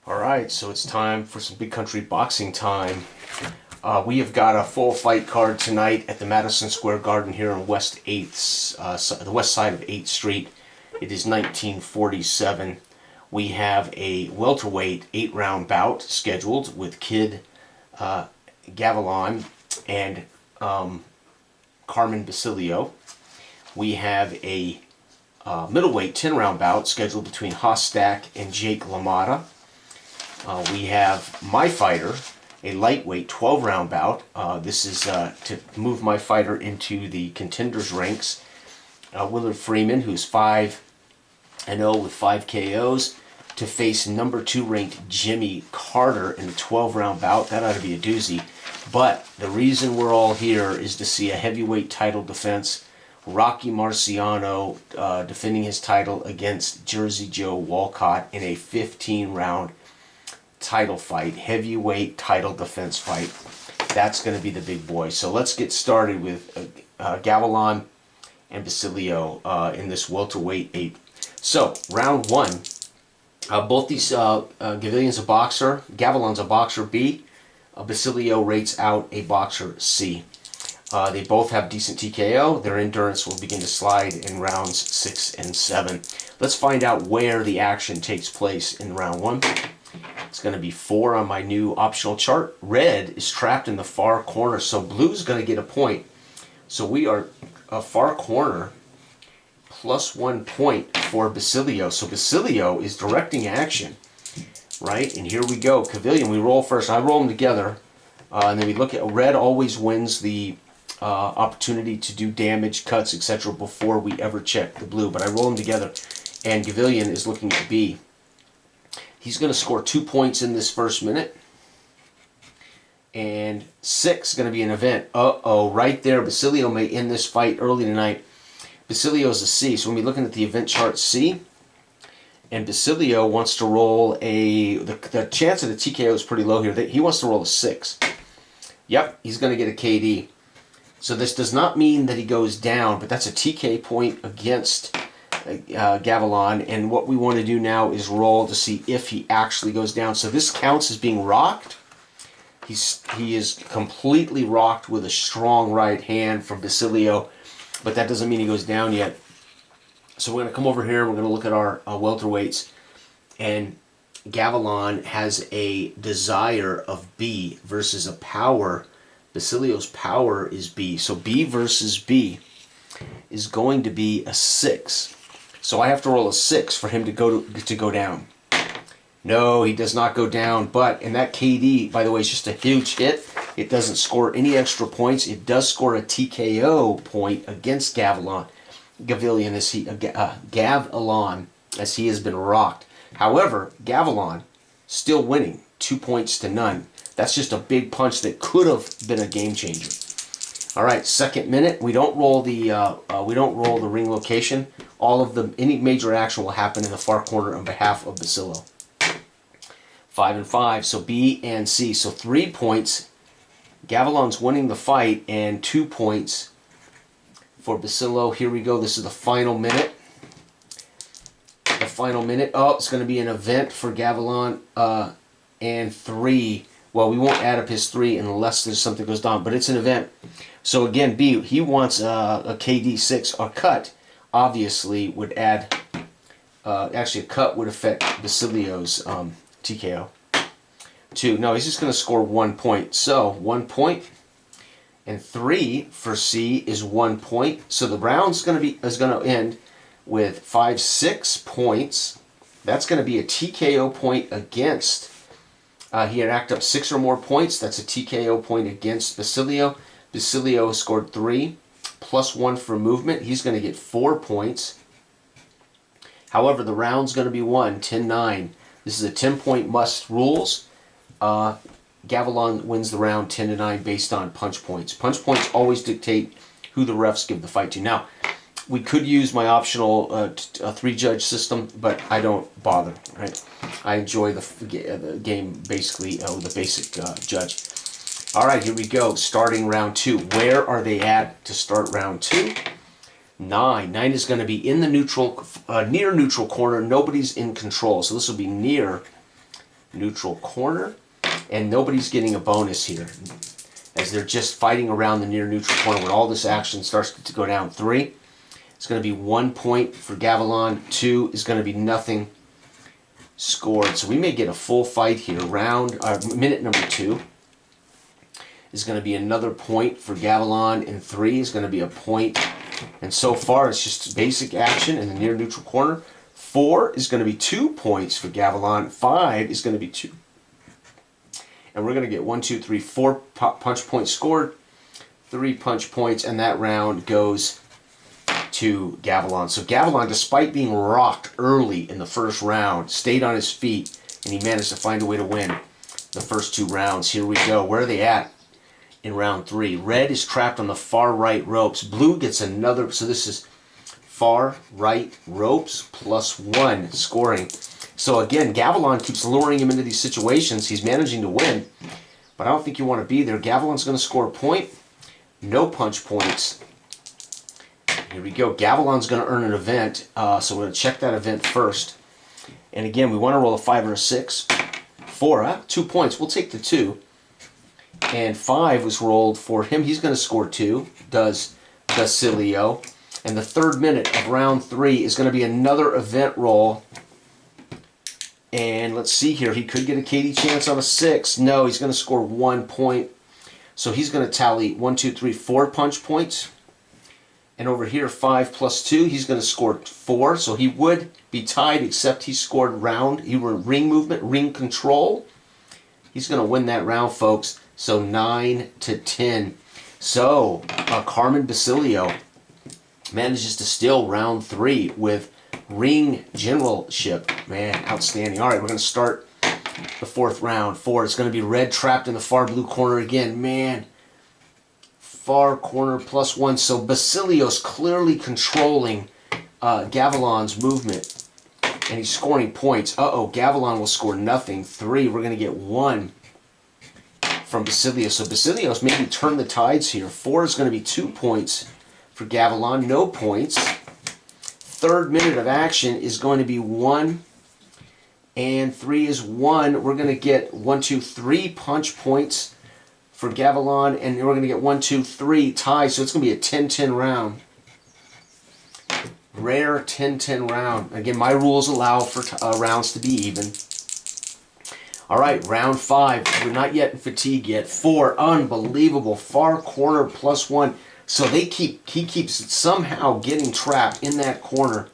All right, so it's time for some big country boxing time. We have got a full fight card tonight at the Madison Square Garden here on West 8th, the west side of 8th Street. It is 1947. We have a welterweight 8-round bout scheduled with Kid Gavilon and Carmen Basilio. We have a middleweight 10-round bout scheduled between Hostak and Jake LaMotta. We have my fighter, a lightweight 12-round bout. This is to move my fighter into the contenders ranks. Freeman, who's 5-0 with 5 KOs, to face number 2 ranked Jimmy Carter in a 12-round bout. That ought to be a doozy. But the reason we're all here is to see a heavyweight title defense. Rocky Marciano defending his title against Jersey Joe Walcott in a 15-round title fight, heavyweight title defense fight. That's going to be the big boy. So let's get started with Gavilon and Basilio in this welterweight 8. So round 1, both these Gavilon's a boxer, Gavilon's a boxer B, Basilio rates out a boxer C. They both have decent TKO. Their endurance will begin to slide in rounds 6 and 7. Let's find out where the action takes place in round 1. It's going to be 4 on my new optional chart. Red is trapped in the far corner, so blue's going to get a point. So we are a far corner plus 1 point for Basilio. So Basilio is directing action, right? And here we go. Gavilon, we roll first. I roll them together, and then we look at red. Always wins the opportunity to do damage, cuts, etc. before we ever check the blue. But I roll them together, and Gavilon is looking at B. He's going to score 2 points in this first minute. And 6 is going to be an event. Uh-oh, right there. Basilio may end this fight early tonight. Basilio is a C. So when we're looking at the event chart C, and Basilio wants to roll the chance of the TKO is pretty low here. He wants to roll a 6. Yep, he's going to get a KD. So this does not mean that he goes down, but that's a TK point against Gavilon, and what we want to do now is roll to see if he actually goes down. So this counts as being rocked. He is completely rocked with a strong right hand from Basilio, but that doesn't mean he goes down yet. So we're going to come over here and we're going to look at our welterweights, and Gavilon has a desire of B versus a power. Basilio's power is B, so B versus B is going to be a 6. So I have to roll a 6 for him to go down. No, he does not go down. But in that KD, by the way, is just a huge hit. It doesn't score any extra points. It does score a TKO point against Gavilon. Gavilon as he has been rocked. However, Gavilon still winning 2 points to none. That's just a big punch that could have been a game changer. All right, second minute. We don't roll the ring location. Any major action will happen in the far corner on behalf of Basilio. 5 and 5. So B and C. So 3 points. Gavilon's winning the fight, and 2 points for Basilio. Here we go. This is the final minute. The final minute. Oh, it's going to be an event for Gavilon. And 3. Well, we won't add up his 3 unless there's something goes down, but it's an event. So again, B, he wants a KD 6. A cut, obviously, would add, actually a cut would affect Basilio's TKO. 2, no, he's just going to score 1 point. So 1 point, and 3 for C is 1 point. So the round's is going to end with 6 points. That's going to be a TKO point against. He had racked up 6 or more points. That's a TKO point against Basilio. Basilio scored 3, plus 1 for movement. He's going to get 4 points. However, the round's going to be won 10-9. This is a 10-point must rules. Gavilon wins the round 10-9 based on punch points. Punch points always dictate who the refs give the fight to. Now, we could use my optional 3-judge system, but I don't bother. Right? I enjoy the game basically with a basic judge. All right, here we go. Starting round 2. Where are they at to start round 2? 9. 9 is going to be in the neutral, near neutral corner. Nobody's in control, so this will be near neutral corner. And nobody's getting a bonus here, as they're just fighting around the near neutral corner where all this action starts to go down. 3 is going to be 1 point for Gavilon. 2 is going to be nothing scored. So we may get a full fight here. Minute number 2 is going to be another point for Gavilon, and 3 is going to be a point. And so far, it's just basic action in the near neutral corner. 4 is going to be 2 points for Gavilon. 5 is going to be 2. And we're going to get 1, 2, 3, 4 punch points scored, 3 punch points, and that round goes to Gavilon. So Gavilon, despite being rocked early in the first round, stayed on his feet, and he managed to find a way to win the first 2 rounds. Here we go. Where are they at in round 3? Red is trapped on the far right ropes. Blue gets another, so this is far right ropes +1 scoring. So again, Gavilon keeps luring him into these situations. He's managing to win, but I don't think you want to be there. Gavilon's going to score a point. No punch points. Here we go. Gavilon's going to earn an event, so we're going to check that event first. And again, we want to roll a 5 or a 6. 4, 2 points. We'll take the 2. And 5 was rolled for him. He's going to score 2, does Basilio. And the 3rd minute of round 3 is going to be another event roll. And let's see here. He could get a KD chance on a 6. No, he's going to score 1 point. So he's going to tally 1, 2, 3, 4 punch points. And over here, 5 + 2, he's going to score 4. So he would be tied, except he scored round. He were ring movement, ring control. He's going to win that round, folks. So 9-10. So Carmen Basilio manages to steal round 3 with ring generalship. Man, outstanding. All right, we're going to start the 4th round. 4, it's going to be red trapped in the far blue corner again. Man, far corner +1. So Basilio's clearly controlling Gavilon's movement, and he's scoring points. Gavilon will score nothing. 3, we're going to get 1 from Basilio. So Basilio's maybe turned the tides here. 4 is going to be 2 points for Gavilon. No points. 3rd minute of action is going to be 1, and 3 is 1. We're going to get 1, 2, 3 punch points for Gavilon, and we're going to get 1, 2, 3 ties. So it's going to be a 10-10 round. Rare 10-10 round. Again, my rules allow for rounds to be even. All right, round 5. We're not yet in fatigue yet. 4, unbelievable. Far corner +1. So he keeps somehow getting trapped in that corner.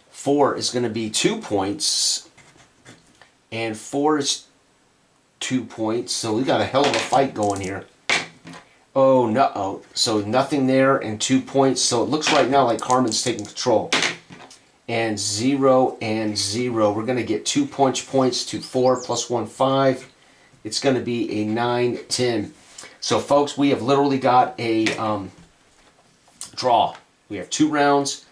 4 is going to be 2 points. And 4 is 2 points. So we got a hell of a fight going here. Oh, no. So nothing there and 2 points. So it looks right now like Carmen's taking control. And 0 and 0. We're going to get 2 punch points to 4 +1, 5. It's going to be a 9-10. So, folks, we have literally got a draw. We have 2 rounds,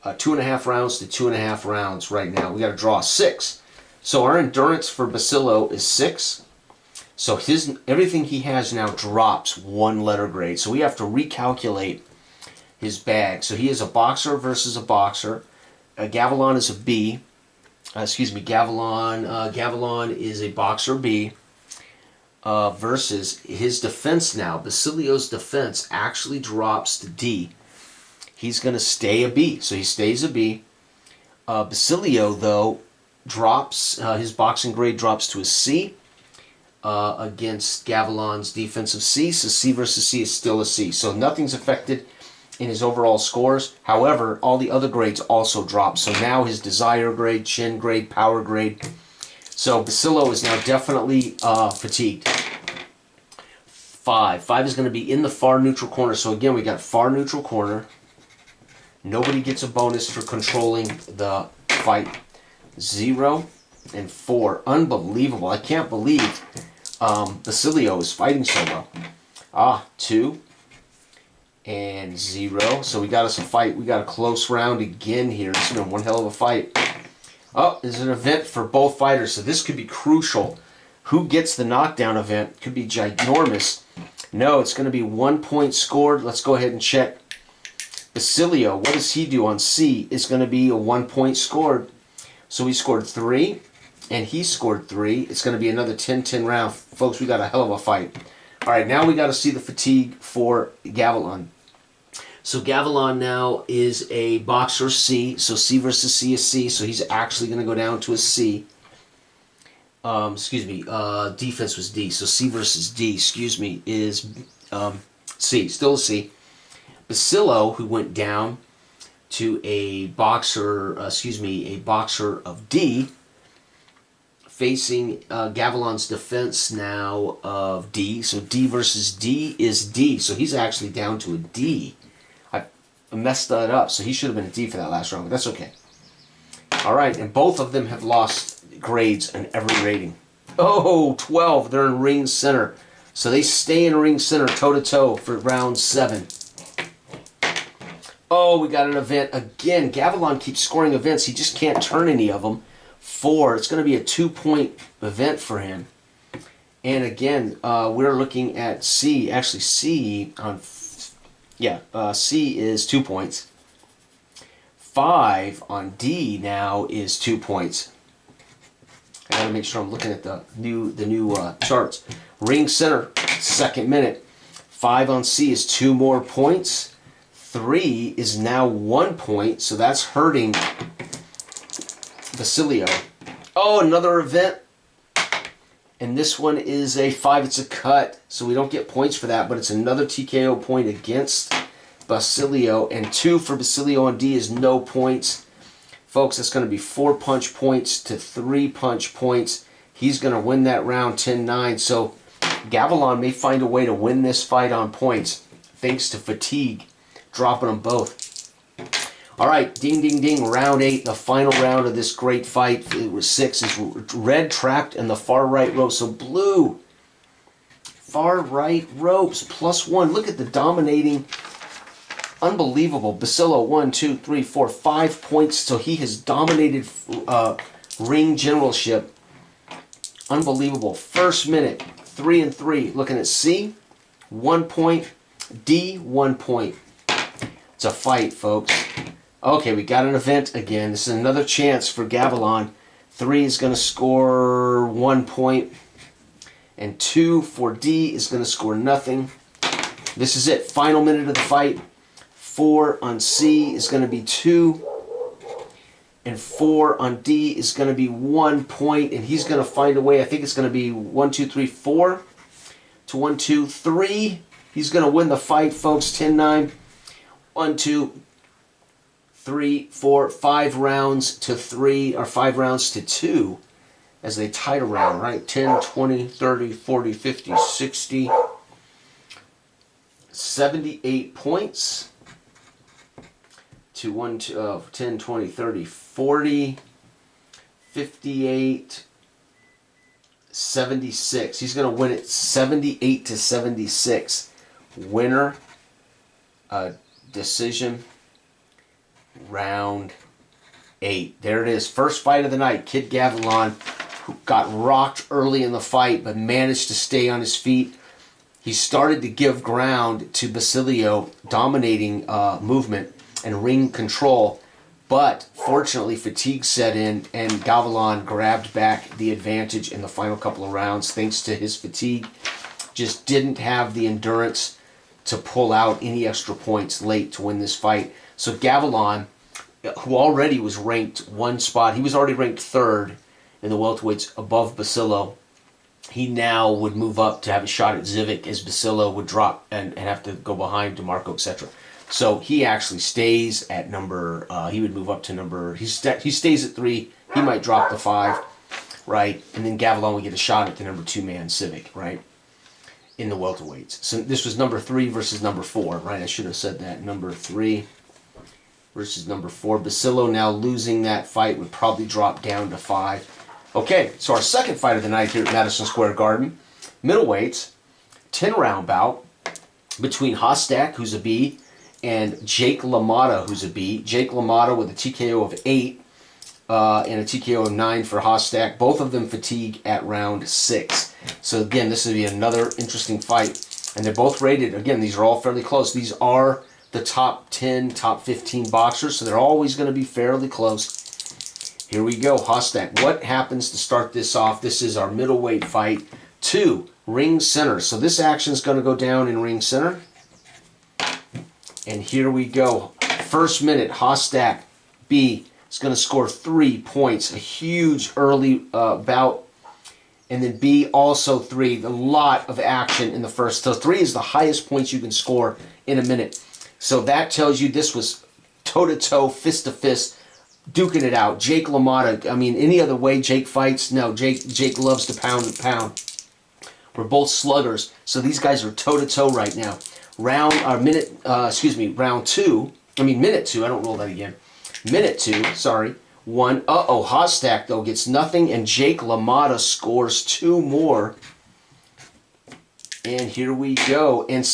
2.5 rounds to 2.5 rounds right now. We got a draw 6. So our endurance for Basilio is 6. So everything he has now drops 1 letter grade. So we have to recalculate his bag. So he is a boxer versus a boxer. Gavilon is a B. Gavilon is a boxer B. Versus his defense now. Basilio's defense actually drops to D. He's going to stay a B. So he stays a B. Basilio, though, drops, his boxing grade drops to a C against Gavilon's defensive C. So C versus C is still a C. So nothing's affected in his overall scores. However, all the other grades also drop. So now his desire grade, chin grade, power grade. So Basilio is now definitely fatigued. 5. 5 is going to be in the far neutral corner. So again, we got far neutral corner. Nobody gets a bonus for controlling the fight. 0 and 4. Unbelievable. I can't believe Basilio is fighting so well. 2 and 0. So we got us a fight. We got a close round again here. This has been one hell of a fight. There's an event for both fighters, so this could be crucial. Who gets the knockdown event? Could be ginormous. No, it's going to be 1 point scored. Let's go ahead and check. Basilio, what does he do on C? It's going to be a 1 point scored. So he scored 3, and he scored 3. It's going to be another 10-10 round. Folks, we got a hell of a fight. All right, now we got to see the fatigue for Gavilon. So Gavilon now is a boxer C. So C versus C is C. So he's actually going to go down to a C. Defense was D. So C versus D, is C. Still a C. Basilio, who went down to a boxer of D, facing Gavilon's defense now of D. So D versus D is D. So he's actually down to a D. I messed that up. So he should have been a D for that last round, but that's okay. All right, and both of them have lost grades in every rating. Oh, 12. They're in ring center. So they stay in ring center toe-to-toe for round 7. Oh, we got an event again. Gavilon keeps scoring events. He just can't turn any of them. 4. It's going to be a 2-point event for him. And again, we're looking at C. Actually, C is 2 points. 5 on D now is 2 points. I gotta make sure I'm looking at the new charts. Ring center, second minute. 5 on C is 2 more points. 3 is now 1 point, so that's hurting Basilio. Oh, another event. And this one is a 5. It's a cut, so we don't get points for that, but it's another TKO point against Basilio. And 2 for Basilio on D is no points. Folks, that's going to be 4 punch points to 3 punch points. He's going to win that round 10-9. So Gavilon may find a way to win this fight on points thanks to fatigue, dropping them both. All right, ding, ding, ding. Round 8, the final round of this great fight. It was 6. Is red trapped in the far right rope. So blue, far right ropes, +1. Look at the dominating. Unbelievable. Basilio, 1, 2, 3, 4, 5 points. So he has dominated ring generalship. Unbelievable. First minute, 3 and 3. Looking at C, 1 point. D, 1 point. It's a fight, folks. Okay, we got an event again. This is another chance for Gavilon. 3 is going to score 1 point. And 2 for D is going to score nothing. This is it. Final minute of the fight. 4 on C is going to be 2, and 4 on D is going to be 1 point, and he's going to find a way. I think it's going to be 1, 2, 3, 4 to 1, 2, 3. He's going to win the fight, folks. 10-9. 1, 2, 3, 4, 5 rounds to 3, or 5 rounds to 2 as they tied around, right? 10, 20, 30, 40, 50, 60, 78 points. To 1, 2, 10, 20, 30, 40, 58, 76. He's going to win it 78-76. Winner, decision, round 8. There it is. First fight of the night. Kid Gavilon, who got rocked early in the fight, but managed to stay on his feet. He started to give ground to Basilio, dominating movement and ring control, but fortunately fatigue set in and Gavilon grabbed back the advantage in the final couple of rounds thanks to his fatigue. Just didn't have the endurance to pull out any extra points late to win this fight. So Gavilon, who already was ranked 1 spot, he was already ranked 3rd in the welterweights above Basilio. He now would move up to have a shot at Zivic as Basilio would drop and have to go behind DeMarco, etc. So he actually stays at number, he would move up to number, he stays at 3, he might drop to 5, right? And then Gavilon would get a shot at the number 2-man Civic, right? In the welterweights. So this was number 3 versus number 4, right? I should have said that. Number 3 versus number 4. Basilio now losing that fight would probably drop down to 5. Okay, so our second fight of the night here at Madison Square Garden. Middleweights, 10-round bout between Hostak, who's a B, and Jake LaMotta, who's a B. Jake LaMotta with a TKO of 8 and a TKO of 9 for Hostak. Both of them fatigue at round 6. So again, this will be another interesting fight. And they're both rated, again, these are all fairly close. These are the top 10, top 15 boxers, so they're always going to be fairly close. Here we go, Hostak. What happens to start this off? This is our middleweight fight. 2, ring center. So this action is going to go down in ring center. And here we go. First minute, Hostak B is going to score 3 points. A huge early bout. And then B also 3. A lot of action in the first. So 3 is the highest points you can score in a minute. So that tells you this was toe-to-toe, fist-to-fist, duking it out. Jake LaMotta, I mean, any other way Jake fights? No, Jake loves to pound and pound. We're both sluggers, so these guys are toe-to-toe right now. Minute 2, I mean minute 2, I don't roll that again. Minute 2, sorry. 1, Hostak though gets nothing, and Jake LaMotta scores 2 more. And here we go. And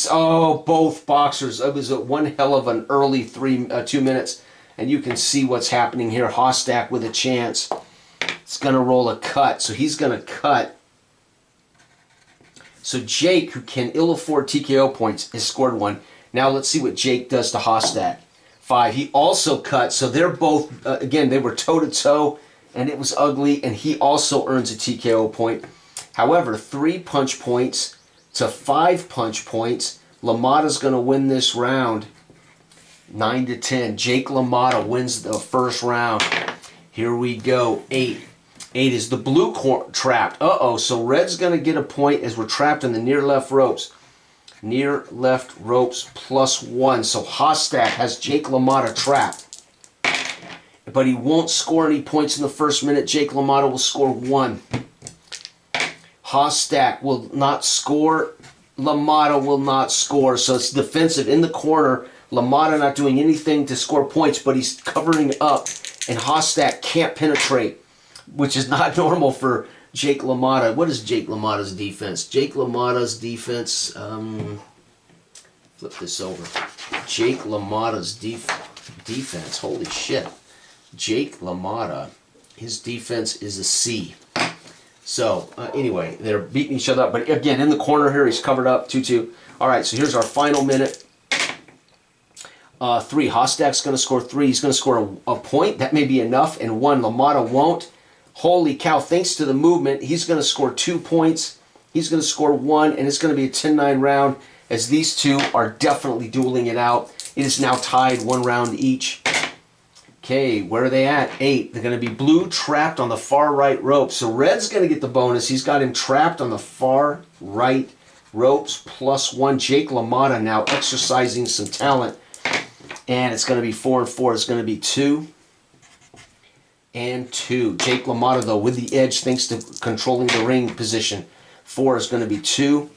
both boxers, it was one hell of an early 2 minutes. And you can see what's happening here. Hostak with a chance. It's going to roll a cut, so he's going to cut. So Jake, who can ill afford TKO points, has scored 1. Now let's see what Jake does to Hostak. 5. He also cut, so they're both, again, they were toe-to-toe, and it was ugly, and he also earns a TKO point. However, 3 punch points to 5 punch points. LaMotta's going to win this round 9-10. Jake LaMotta wins the first round. Here we go. 8. 8 is the blue trapped. So red's going to get a point as we're trapped in the near left ropes. Near left ropes +1. So Hostak has Jake LaMotta trapped. But he won't score any points in the first minute. Jake LaMotta will score 1. Hostak will not score. LaMotta will not score. So it's defensive in the corner. LaMotta not doing anything to score points, but he's covering up. And Hostak can't penetrate, which is not normal for Jake LaMotta. What is Jake LaMotta's defense? Jake LaMotta's defense, flip this over. Jake LaMotta's defense, holy shit. Jake LaMotta, his defense is a C. So, anyway, they're beating each other up. But again, in the corner here, he's covered up, 2-2. All right, so here's our final minute. 3, Hostak's going to score 3. He's going to score a point. That may be enough. And 1, LaMotta won't. Holy cow, thanks to the movement, he's going to score 2 points. He's going to score 1, and it's going to be a 10-9 round as these two are definitely dueling it out. It is now tied 1 round each. Okay, where are they at? 8. They're going to be blue trapped on the far right rope. So red's going to get the bonus. He's got him trapped on the far right ropes +1. Jake LaMotta now exercising some talent. And it's going to be 4 and 4. It's going to be 2 and 2. Jake LaMotta, though, with the edge thanks to controlling the ring position. 4 is going to be 2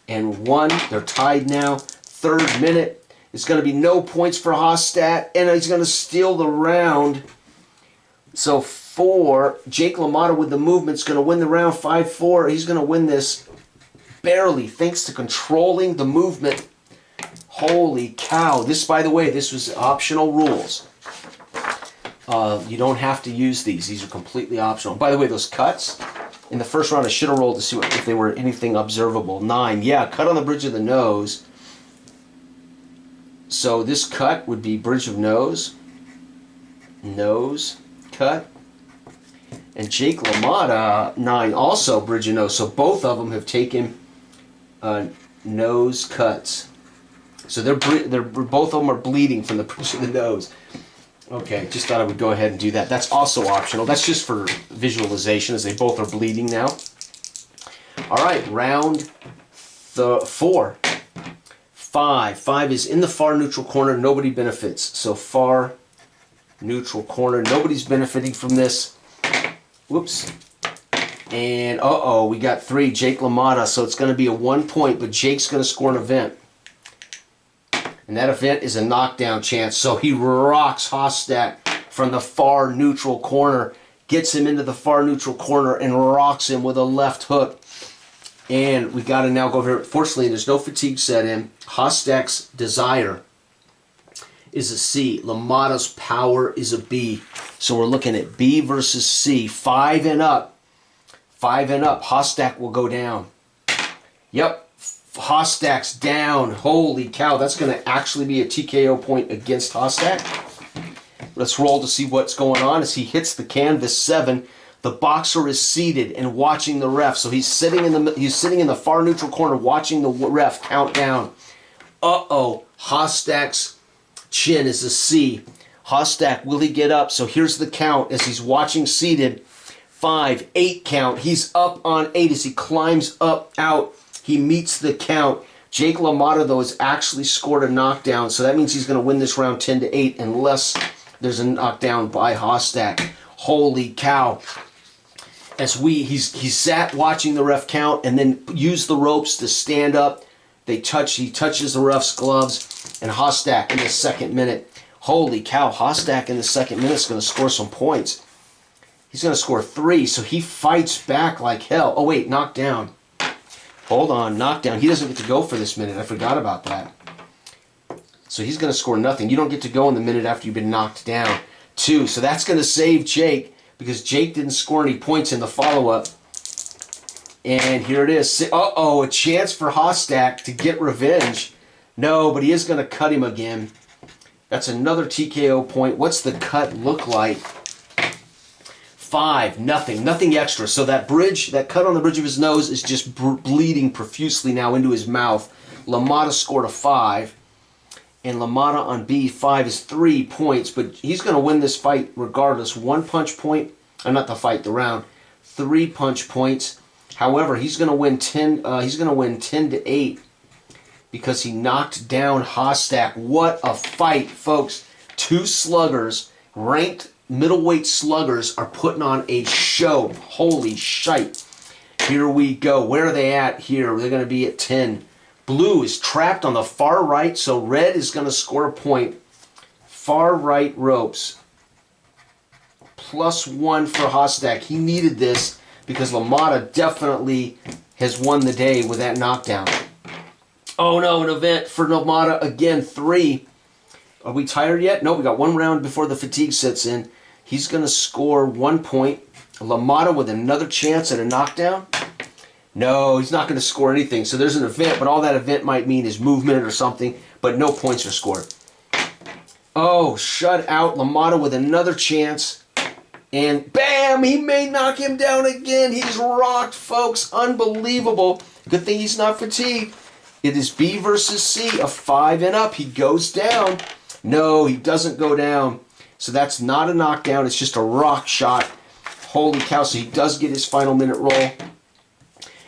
and 1. They're tied now. 3rd minute. It's going to be no points for Hostak, and he's going to steal the round. So 4, Jake LaMotta with the movement is going to win the round 5-4. He's going to win this barely thanks to controlling the movement. Holy cow. This, by the way, this was optional rules. You don't have to use these. These are completely optional. By the way, those cuts, in the first round I should have rolled to see if they were anything observable. 9. Yeah, cut on the bridge of the nose. So this cut would be bridge of nose. Nose cut. And Jake LaMotta, 9, also bridge of nose. So both of them have taken nose cuts. So they're both of them are bleeding from the bridge of the nose. Okay, just thought I would go ahead and do that. That's also optional. That's just for visualization as they both are bleeding now. All right, round 4. 5. 5 is in the far neutral corner. Nobody benefits. So far neutral corner. Nobody's benefiting from this. Whoops. And we got 3. Jake LaMotta. So it's going to be a 1 point, but Jake's going to score an event. And that event is a knockdown chance. So he rocks Hostak from the far neutral corner. Gets him into the far neutral corner and rocks him with a left hook. And we got to now go over here. Fortunately, there's no fatigue set in. Hostak's desire is a C. LaMotta's power is a B. So we're looking at B versus C. 5 and up. 5 and up. Hostak will go down. Yep. Hostak's down. Holy cow. That's going to actually be a TKO point against Hostak. Let's roll to see what's going on. As he hits the canvas 7, the boxer is seated and watching the ref. So he's sitting in the far neutral corner watching the ref count down. Uh-oh, Hostak's chin is a C. Hostak, will he get up? So here's the count as he's watching seated. 5, 8 count. He's up on 8 as he climbs up, out. He meets the count. Jake LaMotta, though, has actually scored a knockdown, so that means he's going to win this round 10-8 unless there's a knockdown by Hostak. Holy cow. As he sat watching the ref count and then used the ropes to stand up. He touches the ref's gloves, and Hostak in the 2nd minute. Holy cow, Hostak in the 2nd minute is going to score some points. He's going to score 3, so he fights back like hell. Oh, wait, knockdown. Hold on, knockdown. He doesn't get to go for this minute. I forgot about that. So he's going to score nothing. You don't get to go in the minute after you've been knocked down. 2, so that's going to save Jake because Jake didn't score any points in the follow-up. And here it is. Uh-oh, a chance for Hostak to get revenge. No, but he is going to cut him again. That's another TKO point. What's the cut look like? 5, nothing extra. So that cut on the bridge of his nose is just bleeding profusely now into his mouth. LaMotta scored a 5. And LaMotta on B5 is 3 points, but he's going to win this fight regardless. 1 punch point, not the fight, the round. 3 punch points. However, he's going to win 10. He's going to win 10-8 because he knocked down Hostak. What a fight, folks! 2 sluggers, ranked middleweight sluggers, are putting on a show. Holy shite! Here we go. Where are they at here? They're going to be at 10. Blue is trapped on the far right, so red is going to score a point. Far right ropes. +1 for Hostak. He needed this because LaMotta definitely has won the day with that knockdown. Oh no, an event for LaMotta again. 3. Are we tired yet? No, we got 1 round before the fatigue sets in. He's going to score 1 point. LaMotta with another chance at a knockdown. No, he's not going to score anything. So there's an event, but all that event might mean is movement or something, but no points are scored. Oh, shut out. LaMotta with another chance. And bam, he may knock him down again. He's rocked, folks. Unbelievable. Good thing he's not fatigued. It is B versus C, a 5 and up. He goes down. No, he doesn't go down. So that's not a knockdown. It's just a rock shot. Holy cow. So he does get his final minute roll.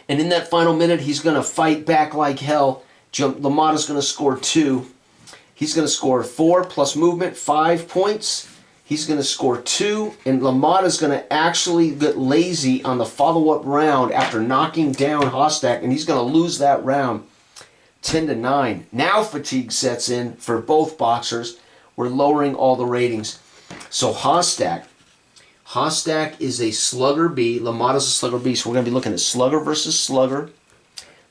And in that final minute, he's going to fight back like hell. LaMotta's going to score 2. He's going to score 4 plus movement, 5 points. He's going to score 2. And LaMotta's going to actually get lazy on the follow-up round after knocking down Hostak. And he's going to lose that round 10-9. Now fatigue sets in for both boxers. We're lowering all the ratings. So Hostak is a slugger B. LaMotta's a slugger B. So we're going to be looking at slugger versus slugger.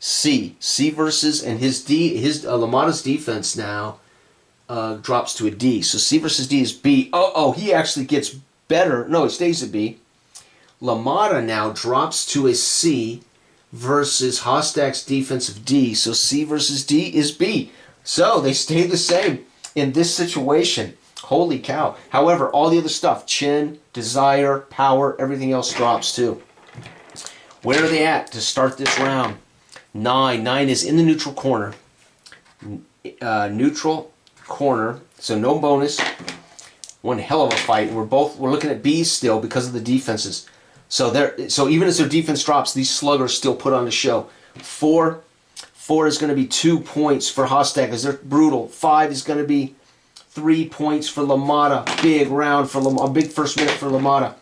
C versus, and LaMotta's defense now drops to a D. So C versus D is B. Oh, he actually gets better. No, it stays at B. LaMotta now drops to a C versus Hostak's defensive D. So C versus D is B. So they stay the same in this situation. Holy cow. However, all the other stuff, chin, desire, power, everything else drops too. Where are they at to start this round? 9. 9 is in the neutral corner. Neutral corner. So no bonus. One hell of a fight. We're looking at B's still because of the defenses. So even as their defense drops, these sluggers still put on a show. 4 is going to be 2 points for Hostak as they're brutal. 5 is going to be 3 points for LaMotta. Big round for LaMotta. A big first minute for LaMotta.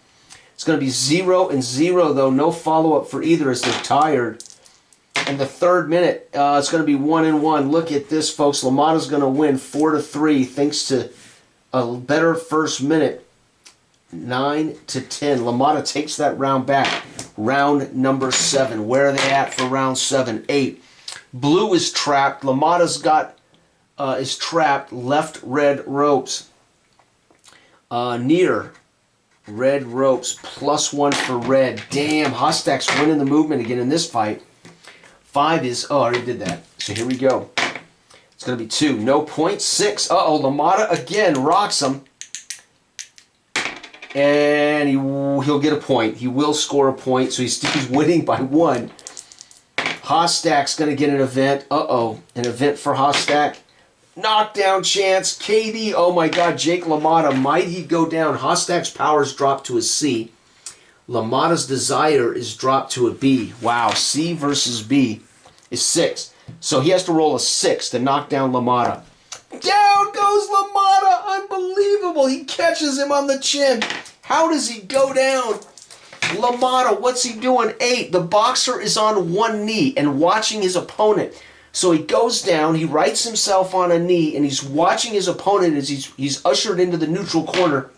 It's going to be 0 and 0 though. No follow-up for either as they're tired. And the third minute, it's going to be 1 and 1. Look at this, folks. LaMotta's going to win 4-3 thanks to a better first minute. 9-10. LaMotta takes that round back. Round number 7. Where are they at for round 7? 8. Blue is trapped. LaMotta's is trapped. Left red ropes. Near red ropes. +1 for red. Damn, Hostak's winning the movement again in this fight. 5 is, I already did that. So here we go. It's going to be 2. No points. 6. Uh-oh, LaMotta again rocks him. And he'll get a point. He will score a point, so he's winning by 1. Hostak's going to get an event. Uh-oh. An event for Hostak. Knockdown chance. KD. Oh, my God. Jake LaMotta. Might he go down? Hostak's powers dropped to a C. LaMotta's desire is dropped to a B. Wow. C versus B is 6. So he has to roll a 6 to knock down LaMotta. Down goes LaMotta. Unbelievable. He catches him on the chin. How does he go down? LaMotta, what's he doing? 8. The boxer is on one knee and watching his opponent. So he goes down, he rights himself on a knee, and he's watching his opponent as he's ushered into the neutral corner.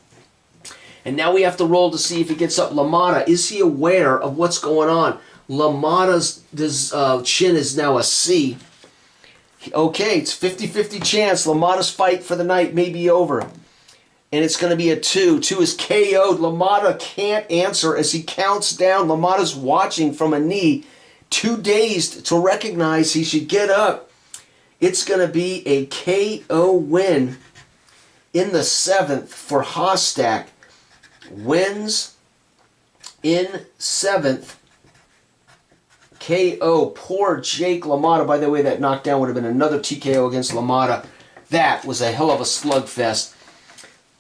And now we have to roll to see if he gets up. LaMotta, is he aware of what's going on? LaMotta's chin is now a C. Okay, it's 50-50 chance. LaMotta's fight for the night may be over. And it's going to be a 2. 2 is KO'd. LaMotta can't answer as he counts down. LaMotta's watching from a knee, too dazed to recognize he should get up. It's going to be a KO win in the 7th for Hostak. Wins in 7th. KO. Poor Jake LaMotta. By the way, that knockdown would have been another TKO against LaMotta. That was a hell of a slugfest.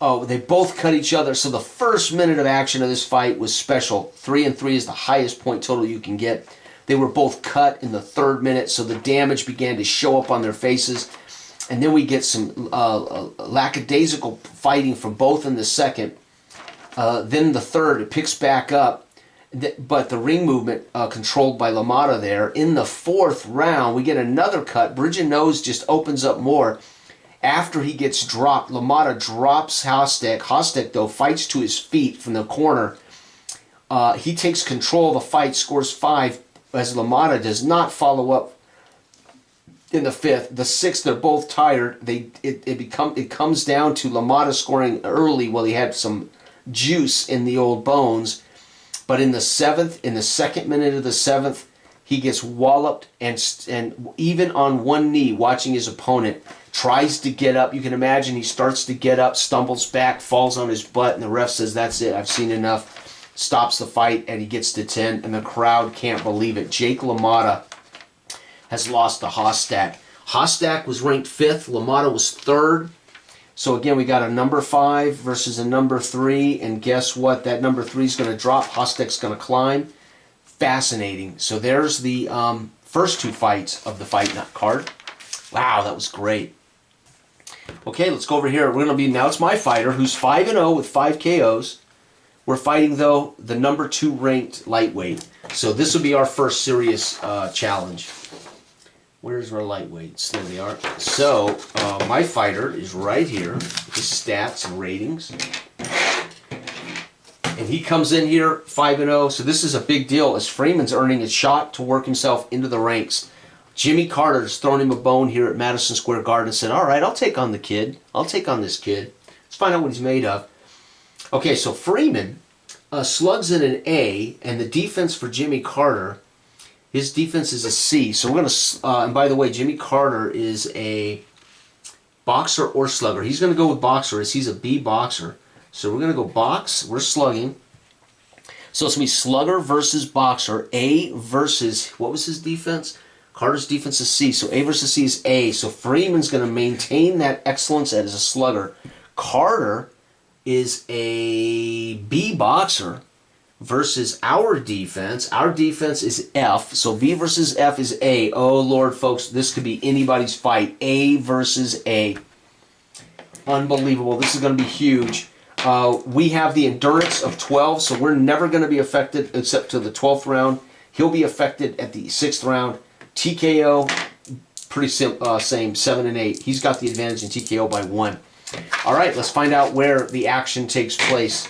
Oh, they both cut each other. So the first minute of action of this fight was special. 3-3 is the highest point total you can get. They were both cut in the 3rd minute, so the damage began to show up on their faces. And then we get some lackadaisical fighting from both in the 2nd. Then the 3rd, it picks back up. But the ring movement controlled by LaMotta there. In the 4th round, we get another cut. Bridge and nose just opens up more. After he gets dropped, LaMotta drops Hostak. Hostak, though, fights to his feet from the corner. He takes control of the fight, scores 5, as LaMotta does not follow up in the 5th. The 6th, they're both tired. It comes down to LaMotta scoring early while he had some juice in the old bones. But in the 7th, in the 2nd minute of the 7th, he gets walloped and even on one knee, watching his opponent, tries to get up. You can imagine he starts to get up, stumbles back, falls on his butt, and the ref says, "That's it, I've seen enough." Stops the fight, and he gets to 10, and the crowd can't believe it. Jake LaMotta has lost to Hostak. Hostak was ranked 5th. LaMotta was 3rd. So again, we got a number 5 versus a number 3, and guess what? That number 3 is going to drop. Hostak's going to climb. Fascinating. So there's the first 2 fights of the fight card. Wow, that was great. Okay, let's go over here. We're going to be, now it's my fighter, who's 5-0 with 5 KOs. We're fighting, though, the number 2 ranked lightweight. So this will be our first serious challenge. Where's our lightweights? There they are. So, my fighter is right here. His stats and ratings. And he comes in here 5-0. So this is a big deal as Freeman's earning a shot to work himself into the ranks. Jimmy Carter's thrown him a bone here at Madison Square Garden and said, "All right, I'll take on the kid. I'll take on this kid. Let's find out what he's made of." Okay, so Freeman slugs in an A, and the defense for Jimmy Carter, his defense is a C. So we're going to, and by the way, Jimmy Carter is a boxer or slugger. He's going to go with boxer as he's a B boxer. So we're going to go box. We're slugging. So it's going to be slugger versus boxer. A versus, what was his defense? Carter's defense is C. So A versus C is A. So Freeman's going to maintain that excellence as a slugger. Carter is a B boxer versus our defense. Our defense is F. So B versus F is A. Oh, Lord, folks, this could be anybody's fight. A versus A. Unbelievable. This is going to be huge. We have the endurance of 12, so we're never going to be affected except to the 12th round. He'll be affected at the 6th round. TKO, pretty same, 7 and 8. He's got the advantage in TKO by 1. All right, let's find out where the action takes place.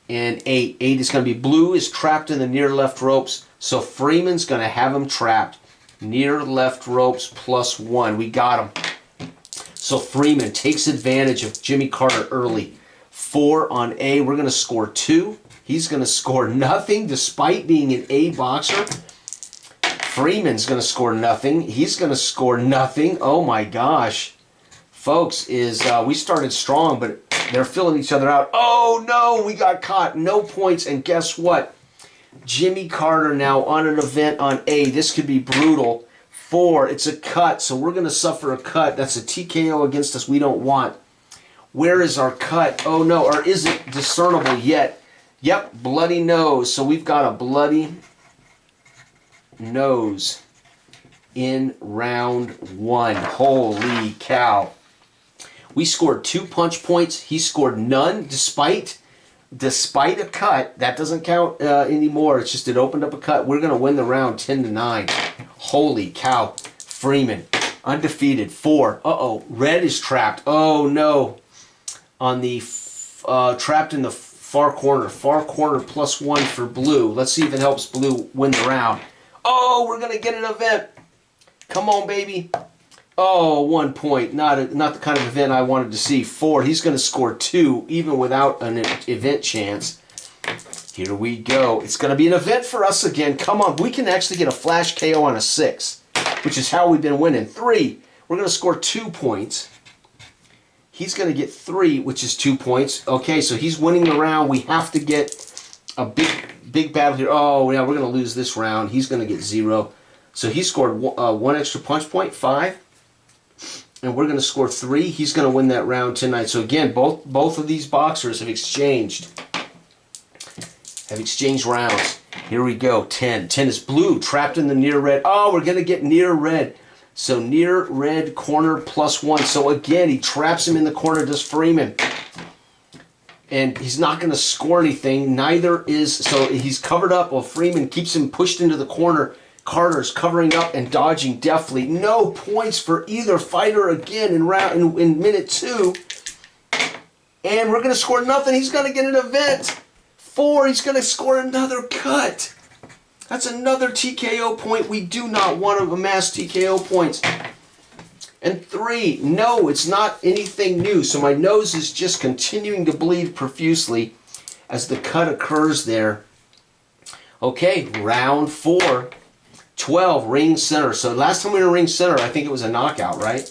And 8. 8 is going to be blue is trapped in the near left ropes. So Freeman's going to have him trapped. Near left ropes plus 1. We got him. So Freeman takes advantage of Jimmy Carter early. 4 on A. We're going to score 2. He's going to score nothing despite being an A boxer. Freeman's going to score nothing. He's going to score nothing. Oh my gosh. Folks, we started strong, but They're filling each other out. Oh, no, we got caught. No points, and guess what? Jimmy Carter now on an event on A. This could be brutal. 4, it's a cut, so we're going to suffer a cut. That's a TKO against us we don't want. Where is our cut? Oh, no, or is it discernible yet? Yep, bloody nose. So we've got a bloody nose in round 1. Holy cow. We scored 2 punch points. He scored none despite a cut. That doesn't count anymore. It's just it opened up a cut. We're going to win the round 10-9. Holy cow. Freeman, undefeated. 4. Uh-oh. Red is trapped. Oh, no. On the trapped in the far corner. Far corner +1 for blue. Let's see if it helps blue win the round. Oh, we're going to get an event. Come on, baby. Oh, 1 point. Not the kind of event I wanted to see. 4. He's going to score 2, even without an event chance. Here we go. It's going to be an event for us again. Come on. We can actually get a flash KO on a 6, which is how we've been winning. 3. We're going to score 2 points. He's going to get 3, which is 2 points. Okay, so he's winning the round. We have to get a big battle here. Oh, yeah, we're going to lose this round. He's going to get 0. So he scored 1 extra punch point, 5. And we're going to score 3. He's going to win that round tonight. So again, both of these boxers have exchanged rounds. Here we go. 10. 10 is blue, trapped in the near red. Oh, we're going to get near red. So near red corner +1. So again, he traps him in the corner, does Freeman. And he's not going to score anything. Neither is, so he's covered up while Freeman keeps him pushed into the corner. Carter's covering up and dodging deftly. No points for either fighter again in minute 2. And we're going to score nothing. He's going to get an event. 4, he's going to score another cut. That's another TKO point. We do not want to amass TKO points. And 3, no, it's not anything new. So my nose is just continuing to bleed profusely as the cut occurs there. Okay, round 4. 12, ring center. So last time we were ring center, I think it was a knockout, right?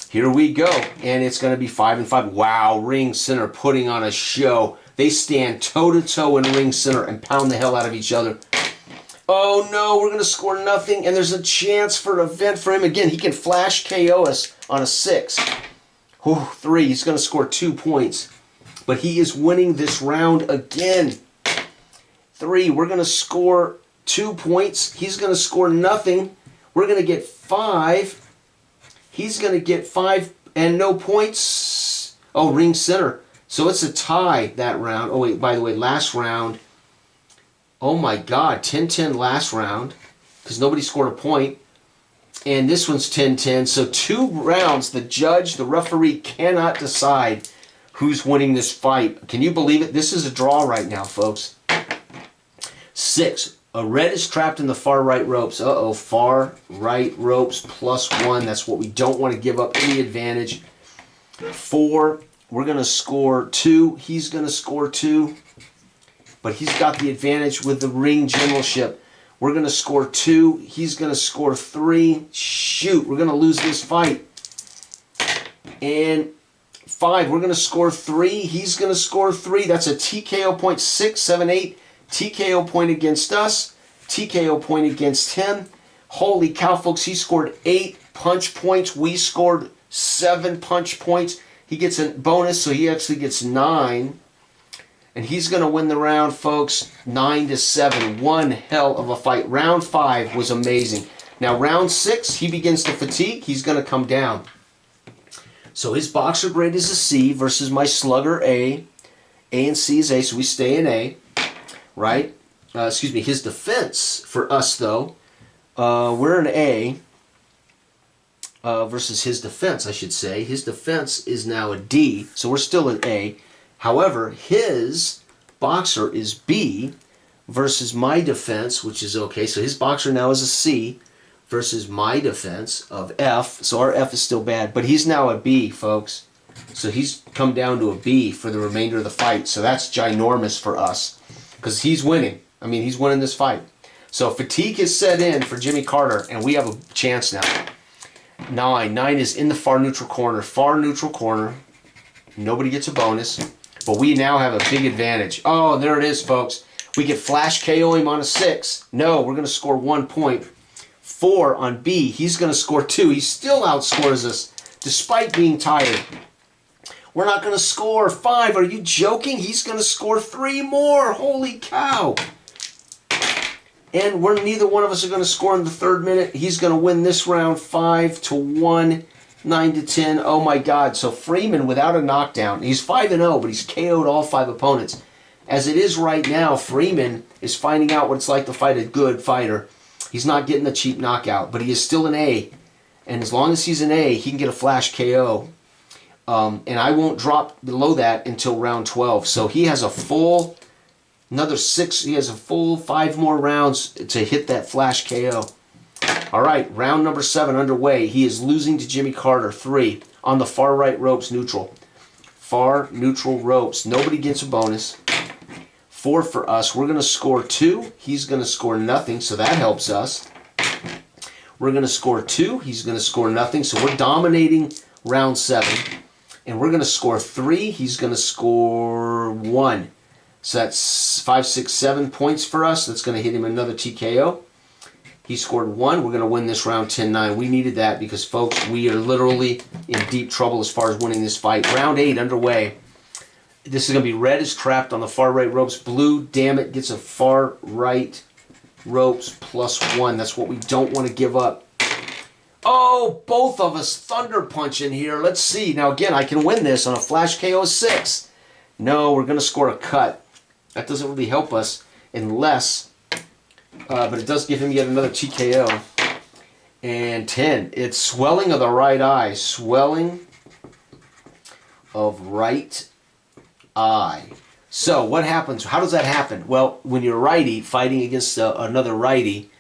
Here we go. And it's going to be 5-5. Wow, ring center putting on a show. They stand toe-to-toe in ring center and pound the hell out of each other. Oh, no, we're going to score nothing. And there's a chance for an event for him. Again, he can flash KO us on a 6. Whew, 3, he's going to score 2 points. But he is winning this round again. 3, we're going to score 2 points. He's going to score nothing. We're going to get 5. He's going to get 5 and no points. Oh, ring center. So it's a tie that round. Oh, wait, by the way, last round. Oh, my God. 10-10 last round because nobody scored a point. And this one's 10-10. So 2 rounds, the judge, the referee cannot decide who's winning this fight. Can you believe it? This is a draw right now, folks. 6. A red is trapped in the far right ropes. Uh-oh, far right ropes +1. That's what we don't want to give up any advantage. 4, we're going to score 2. He's going to score 2. But he's got the advantage with the ring generalship. We're going to score 2. He's going to score 3. Shoot, we're going to lose this fight. And 5, we're going to score 3. He's going to score 3. That's a TKO point. 6, 7, 8. TKO point against us. TKO point against him. Holy cow, folks. He scored 8 punch points. We scored 7 punch points. He gets a bonus, so he actually gets 9. And he's going to win the round, folks. 9-7. One hell of a fight. Round 5 was amazing. Now, round 6, he begins to fatigue. He's going to come down. So his boxer grade is a C versus my slugger A. A and C is A, so we stay in A. Right? Excuse me, his defense for us, though, we're an A versus his defense, I should say. His defense is now a D, so we're still an A. However, his boxer is B versus my defense, which is okay. So his boxer now is a C versus my defense of F. So our F is still bad, but he's now a B, folks. So he's come down to a B for the remainder of the fight. So that's ginormous for us because he's winning. I mean, he's winning this fight. So fatigue is set in for Jimmy Carter, and we have a chance now. 9. 9 is in the far neutral corner. Far neutral corner. Nobody gets a bonus. But we now have a big advantage. Oh, there it is, folks. We could flash KO him on a 6. No, we're going to score 1 point. 4 on B. He's going to score 2. He still outscores us despite being tired. We're not going to score 5. Are you joking? He's going to score 3 more. Holy cow. And neither one of us are going to score in the 3rd minute. He's going to win this round 5-1, 9-10. Oh my God. So Freeman without a knockdown. He's 5-0, but he's KO'd all 5 opponents. As it is right now, Freeman is finding out what it's like to fight a good fighter. He's not getting a cheap knockout, but he is still an A. And as long as he's an A, he can get a flash KO. And I won't drop below that until round 12. So he has a full, another 6, he has a full 5 more rounds to hit that flash KO. All right, round number 7 underway. He is losing to Jimmy Carter, 3, on the far right ropes, neutral. Far neutral ropes. Nobody gets a bonus. 4 for us. We're going to score 2. He's going to score nothing, so that helps us. We're going to score 2. He's going to score nothing, so we're dominating round 7. And we're going to score 3. He's going to score 1. So that's 5, 6, 7 points for us. That's going to hit him another TKO. He scored 1. We're going to win this round 10-9. We needed that because, folks, we are literally in deep trouble as far as winning this fight. Round 8 underway. This is going to be red is trapped on the far right ropes. Blue, damn it, gets a far right ropes +1. That's what we don't want to give up. Oh, both of us thunder punching here. Let's see. Now, again, I can win this on a flash KO 6. No, we're going to score a cut. That doesn't really help us unless, but it does give him yet another TKO. And 10. It's swelling of the right eye. Swelling of right eye. So what happens? How does that happen? Well, when you're righty fighting against another righty,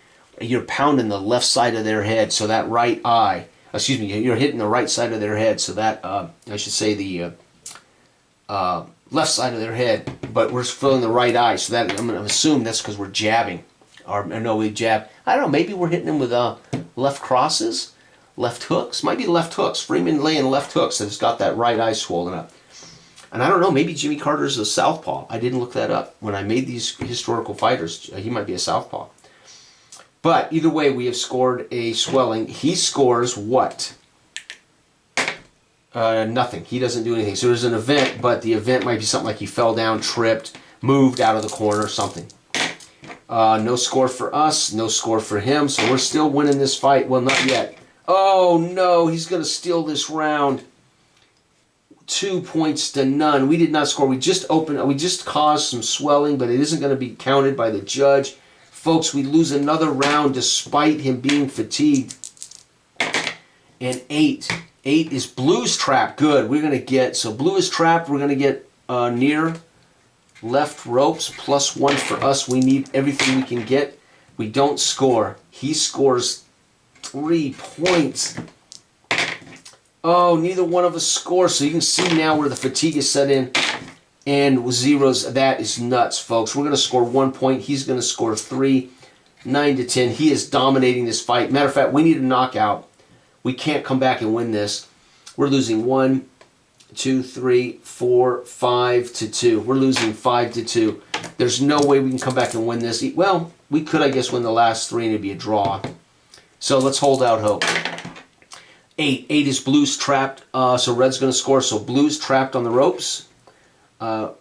you're pounding the left side of their head. So that right eye, excuse me, you're hitting the right side of their head. So that, I should say the left side of their head, but we're feeling the right eye. So that, I'm going to assume that's because we're jabbing. Or no, we jab. I don't know, maybe we're hitting them with left crosses, left hooks. Might be left hooks. Freeman laying left hooks that has got that right eye swollen up. And I don't know, maybe Jimmy Carter's a southpaw. I didn't look that up. When I made these historical fighters, he might be a southpaw. But either way, we have scored a swelling. He scores what? Nothing. He doesn't do anything. So there's an event, but the event might be something like he fell down, tripped, moved out of the corner, something. No score for us, no score for him. So we're still winning this fight. Well, not yet. Oh, no, he's going to steal this round. 2 points to none. We did not score. We just caused some swelling, but it isn't going to be counted by the judge. Folks, we lose another round despite him being fatigued. And 8. 8 is blue's trap. Good. We're going to get, so blue is trapped. We're going to get near left ropes +1 for us. We need everything we can get. We don't score. He scores 3 points. Oh, neither one of us scores. So you can see now where the fatigue is set in. And zeros, that is nuts, folks. We're going to score 1 point. He's going to score 3, 9-10. He is dominating this fight. Matter of fact, we need a knockout. We can't come back and win this. We're losing 1, 2, 3, 4, 5-2. We're losing 5-2. There's no way we can come back and win this. Well, we could, I guess, win the last 3 and it'd be a draw. So let's hold out hope. 8. 8 is blue's trapped, so red's going to score. So blue's trapped on the ropes. 8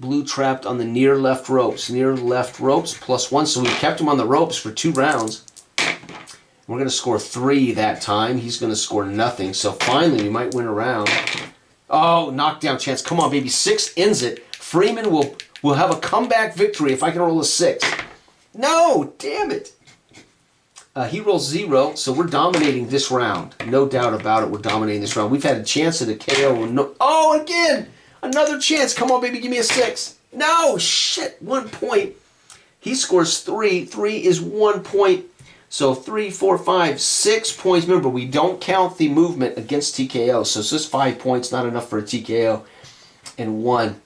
blue trapped on the near left ropes. Near left ropes +1. So we kept him on the ropes for 2 rounds. We're going to score 3 that time. He's going to score nothing. So finally, we might win a round. Oh, knockdown chance. Come on, baby. 6 ends it. Freeman will have a comeback victory if I can roll a 6. No, damn it. He rolls 0, so we're dominating this round. No doubt about it, we're dominating this round. We've had a chance at a KO. No, oh, again! Another chance. Come on, baby, give me a 6. No, shit, 1 point. He scores 3. 3 is 1 point. So 3, 4, 5, 6 points. Remember, we don't count the movement against TKO. So it's just 5 points, not enough for a TKO. And 1.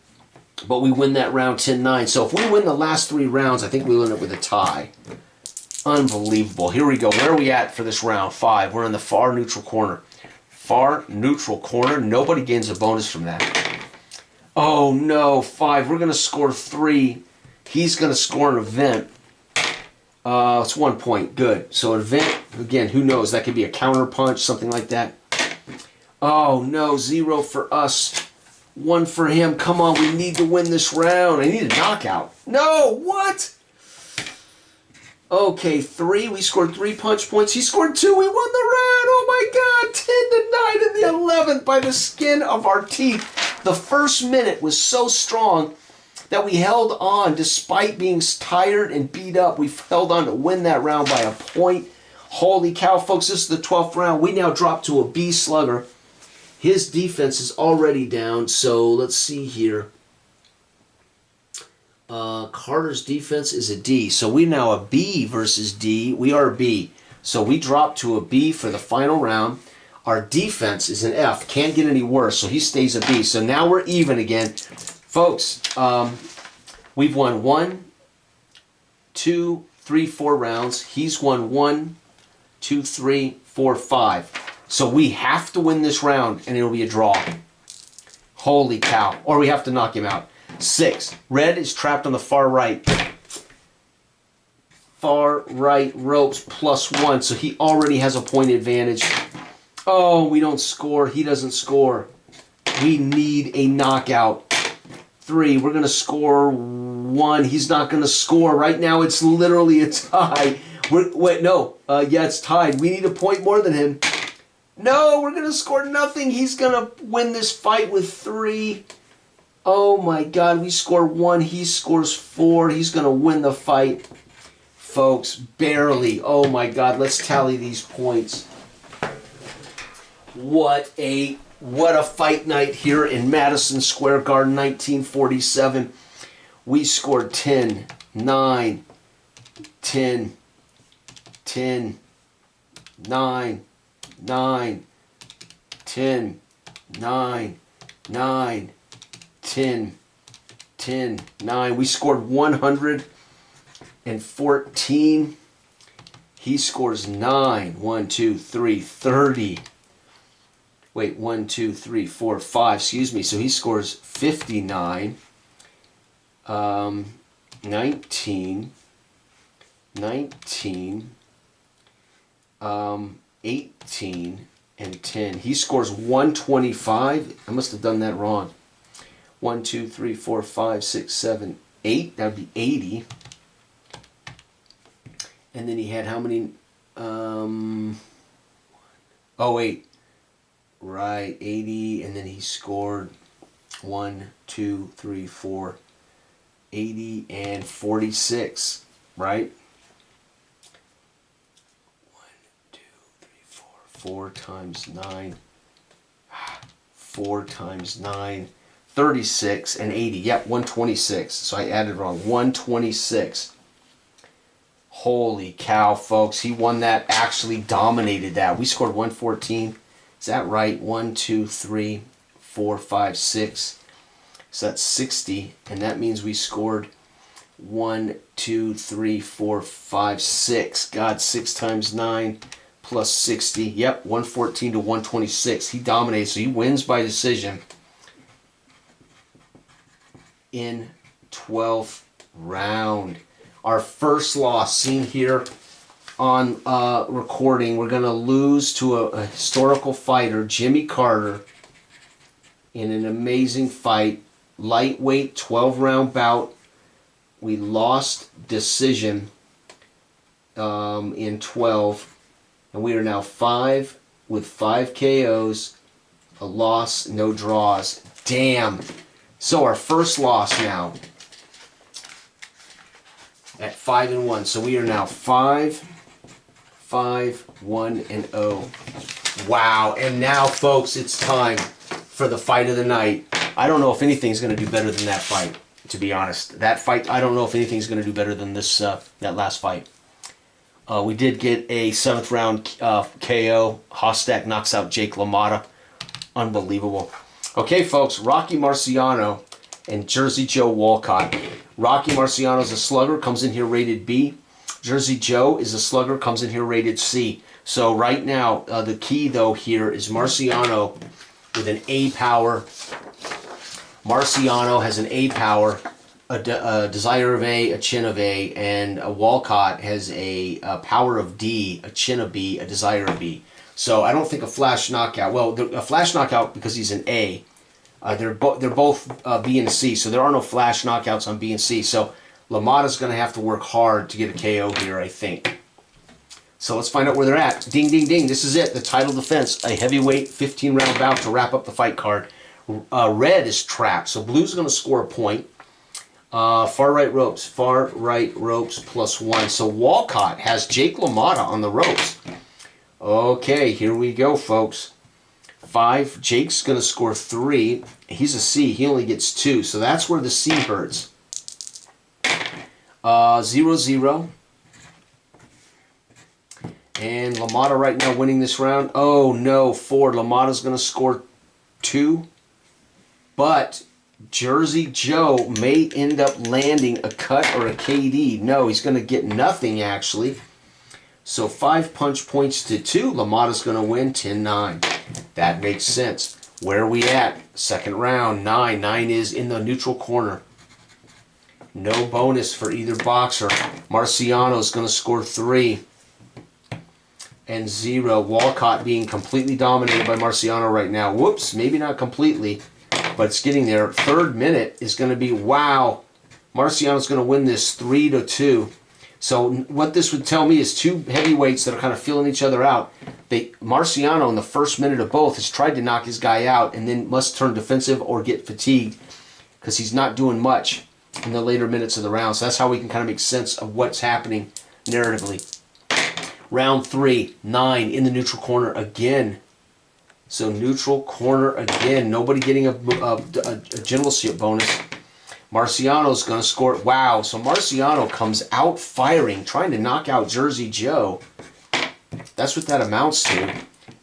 But we win that round 10-9. So if we win the last 3 rounds, I think we'll end up with a tie. Unbelievable. Here we go. Where are we at for this round? 5. We're in the far neutral corner. Far neutral corner. Nobody gains a bonus from that. Oh no, 5. We're going to score 3. He's going to score an event. It's 1 point. Good. So an event, again, who knows? That could be a counter punch, something like that. Oh no, 0 for us. 1 for him. Come on, we need to win this round. I need a knockout. No, what? Okay, 3. We scored 3 punch points. He scored 2. We won the round. Oh my God, 10-9 in the 11th by the skin of our teeth. The first minute was so strong that we held on despite being tired and beat up. We held on to win that round by a point. Holy cow, folks, this is the 12th round. We now drop to a B slugger. His defense is already down, so let's see here. Carter's defense is a D, so we now a B versus D. We are a B, so we drop to a B for the final round. Our defense is an F. Can't get any worse, so he stays a B. So now we're even again. Folks, we've won 1, 2, 3, 4 rounds. He's won 1, 2, 3, 4, 5. So we have to win this round, and it'll be a draw. Holy cow. Or we have to knock him out. 6. Red is trapped on the far right. Far right ropes +1. So he already has a point advantage. Oh, we don't score. He doesn't score. We need a knockout. 3. We're going to score 1. He's not going to score. Right now, it's literally a tie. Yeah, it's tied. We need a point more than him. No, we're going to score nothing. He's going to win this fight with 3. Oh, my God. We score 1. He scores 4. He's going to win the fight. Folks, barely. Oh, my God. Let's tally these points. What a fight night here in Madison Square Garden, 1947. We scored 10, 9, 10, 10, 9, 9, 10, 9, 9, 10, 10, 9. We scored 114. He scores 9. 1, 2, 3, 30. Wait, 1, 2, 3, 4, 5. Excuse me. So he scores 59. 19. 19. 18 and 10. He scores 125. I must have done that wrong. 1, 2, 3, 4, 5, 6, 7, 8. That would be 80. And then he had how many? Oh, 8. Right, 80. And then he scored 1, 2, 3, 4, 80 and 46. Right? 4 times 9. 4 times 9. 36 and 80. Yep, 126. So I added wrong. 126. Holy cow, folks. He won that. Actually dominated that. We scored 114. Is that right? 1, 2, 3, 4, 5, 6. So that's 60. And that means we scored 1, 2, 3, 4, 5, 6. God, 6 times 9 plus 60. Yep, 114 to 126. He dominates. So he wins by decision in 12th round. Our first loss seen here on recording. We're going to lose to a historical fighter, Jimmy Carter, in an amazing fight. Lightweight 12-round bout. We lost decision in 12. And we are now 5 with 5 KOs, a loss, no draws. Damn. So our first loss now at 5-1. So we are now 5, 1, and 0. Wow. And now, folks, it's time for the fight of the night. I don't know if anything's going to do better than that fight, to be honest. That fight, I don't know if anything's going to do better than this that last fight. We did get a 7th round KO. Hostak knocks out Jake LaMotta. Unbelievable. Okay, folks, Rocky Marciano and Jersey Joe Walcott. Rocky Marciano's a slugger, comes in here rated B. Jersey Joe is a slugger, comes in here rated C. So right now, the key though here is Marciano with an A power. Marciano has an A power, a desire of A, a chin of A, and a Walcott has a power of D, a chin of B, a desire of B. So I don't think a flash knockout. Well, a flash knockout because he's an A. They're both B and C, so there are no flash knockouts on B and C. So LaMotta's going to have to work hard to get a KO here, I think. So let's find out where they're at. Ding, ding, ding. This is it. The title defense. A heavyweight 15-round bout to wrap up the fight card. Red is trapped, so blue's going to score a point. Far right ropes +1. So Walcott has Jake LaMotta on the ropes. Okay, here we go, folks. 5. Jake's going to score 3. He's a C. He only gets 2, so that's where the C hurts. 0-0. And LaMotta right now winning this round. Oh, no, 4. LaMotta's going to score 2. But Jersey Joe may end up landing a cut or a KD. No, he's going to get nothing, actually. So 5 punch points to 2. LaMotta's going to win 10-9. That makes sense. Where are we at? Second round, 9. 9 is in the neutral corner. No bonus for either boxer. Marciano is going to score 3. And 0. Walcott being completely dominated by Marciano right now. Whoops, maybe not completely, but it's getting there. Third minute is going to be, wow, Marciano's going to win this 3-2. So what this would tell me is two heavyweights that are kind of feeling each other out. Marciano in the first minute of both has tried to knock his guy out and then must turn defensive or get fatigued because he's not doing much in the later minutes of the round. So that's how we can kind of make sense of what's happening narratively. Round 3, 9 in the neutral corner again. So neutral corner again. Nobody getting a generalship bonus. Marciano's going to score. Wow. So Marciano comes out firing, trying to knock out Jersey Joe. That's what that amounts to.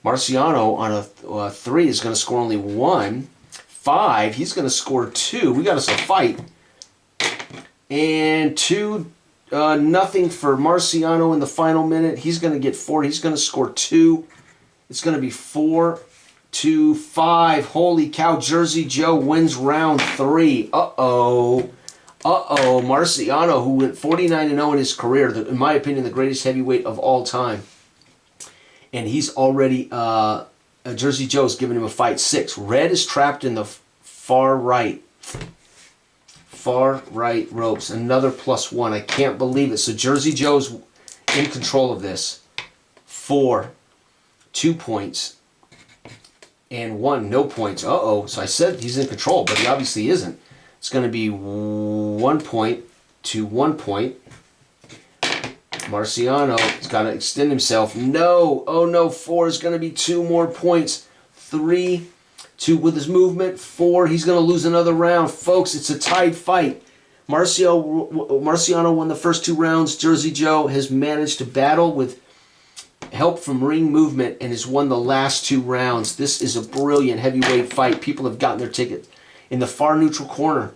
Marciano on a 3 is going to score only 1. 5, he's going to score 2. We got us a fight. And 2 nothing for Marciano in the final minute. He's going to get 4. He's going to score 2. It's going to be 4-5. Holy cow. Jersey Joe wins round 3. Uh-oh. Uh-oh. Marciano, who went 49-0 in his career, in my opinion, the greatest heavyweight of all time. And he's already, Jersey Joe's giving him a fight. 6. Red is trapped in the far right. Far right ropes. Another +1. I can't believe it. So Jersey Joe's in control of this. 4. 2 points. And 1. No points. Uh-oh. So I said he's in control, but he obviously isn't. It's going to be 1 point to 1 point. Marciano has got to extend himself. No. Oh, no. 4 is going to be 2 more points. 3. 2 with his movement. 4. He's going to lose another round. Folks, it's a tied fight. Marciano won the first 2 rounds. Jersey Joe has managed to battle with help from ring movement and has won the last 2 rounds. This is a brilliant heavyweight fight. People have gotten their ticket. In the far neutral corner.